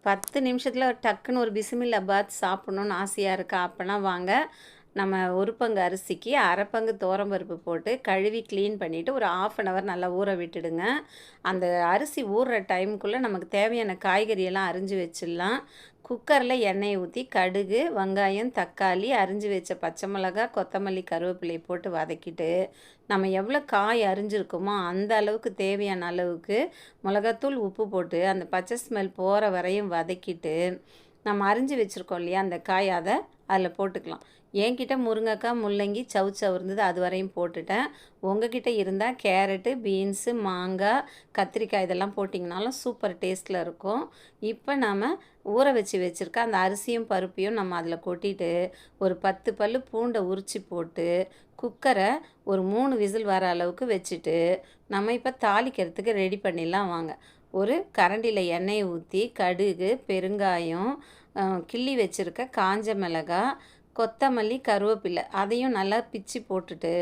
10 நிமிஷத்துல டக்குன்னு ஒரு பிஸ்மில்லாபாத் சாப்பிடணும்னு ஆசையா இருக்கா? அப்பன்னா வாங்க. நம்ம 1 பங்கு அரிசிக்கு 1/2 பங்கு துவரம்பருப்பு போட்டு கழுவி க்ளீன் பண்ணிவிட்டு ஒரு 1/2 அன் ஹவர் நல்லா ஊற விட்டுடுங்க. அந்த அரிசி ஊறுற டைமுக்குள்ளே நமக்கு தேவையான காய்கறியெல்லாம் அரிஞ்சு வச்சிடலாம். குக்கரில் எண்ணெயை ஊற்றி கடுகு, வெங்காயம், தக்காளி, அரிஞ்சு வச்ச பச்சை மிளகாய், கொத்தமல்லி, கருவேப்பிலையை போட்டு வதக்கிட்டு, நம்ம எவ்வளோ காய் அரிஞ்சிருக்கோமோ அந்த அளவுக்கு தேவையான அளவுக்கு மிளகாத்தூள், உப்பு போட்டு அந்த பச்சை ஸ்மெல் போகிற வரையும் வதக்கிட்டு, நம்ம அரிஞ்சு வச்சுருக்கோம் இல்லையா அந்த காய், அதை அதில் போட்டுக்கலாம். என்கிட்ட முருங்கைக்காய், முள்ளங்கி, சவுச்சவ் இருந்தது, அது வரையும் போட்டுட்டேன். உங்ககிட்ட இருந்தால் கேரட்டு, பீன்ஸு, மாங்காய், கத்திரிக்காய் இதெல்லாம் போட்டிங்கனாலும் சூப்பர் டேஸ்ட்டில் இருக்கும். இப்போ நாம் ஊற வச்சுருக்க அந்த அரிசியும் பருப்பையும் நம்ம அதில் கொட்டிட்டு ஒரு 10 பல்லு பூண்டை உரித்து போட்டு குக்கரை ஒரு 3 விசில் வர அளவுக்கு வச்சுட்டு நம்ம இப்போ தாளிக்கிறதுக்கு ரெடி பண்ணிடலாம் வாங்க. ஒரு கரண்டியில் எண்ணெயை ஊற்றி கடுகு, பெருங்காயம், கிள்ளி வச்சுருக்க காஞ்ச மிளகாய், கொத்தமல்லி, கருவேப்பிலை அதையும் நல்லா பிச்சு போட்டுட்டு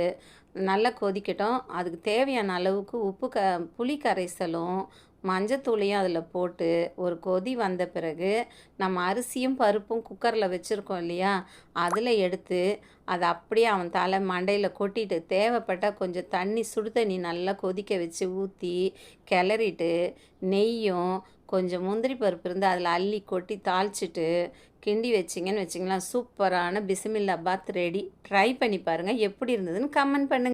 நல்லா கொதிக்கட்டும். அதுக்கு தேவையான அளவுக்கு உப்பு புளி கரைசலும் மஞ்சத்தூளையும் அதில் போட்டு ஒரு கொதி வந்த பிறகு நம்ம அரிசியும் பருப்பும் குக்கரில் வச்சுருக்கோம் இல்லையா, அதில் எடுத்து அதை அப்படியே அவன் தலை மண்டையில் கொட்டிட்டு தேவைப்பட்டால் கொஞ்சம் தண்ணி, சுடு தண்ணி நல்லா கொதிக்க வச்சு ஊற்றி கிளறிட்டு நெய்யும் கொஞ்சம் முந்திரி பருப்பு இருந்து அதில் அள்ளி கொட்டி தாளிச்சிட்டு கிண்டி வச்சிங்கன்னு வச்சிங்களேன், சூப்பரான பிஸ்மில்லாபாத் ரெடி. ட்ரை பண்ணி பாருங்கள். எப்படி இருந்ததுன்னு கமெண்ட் பண்ணுங்கள்.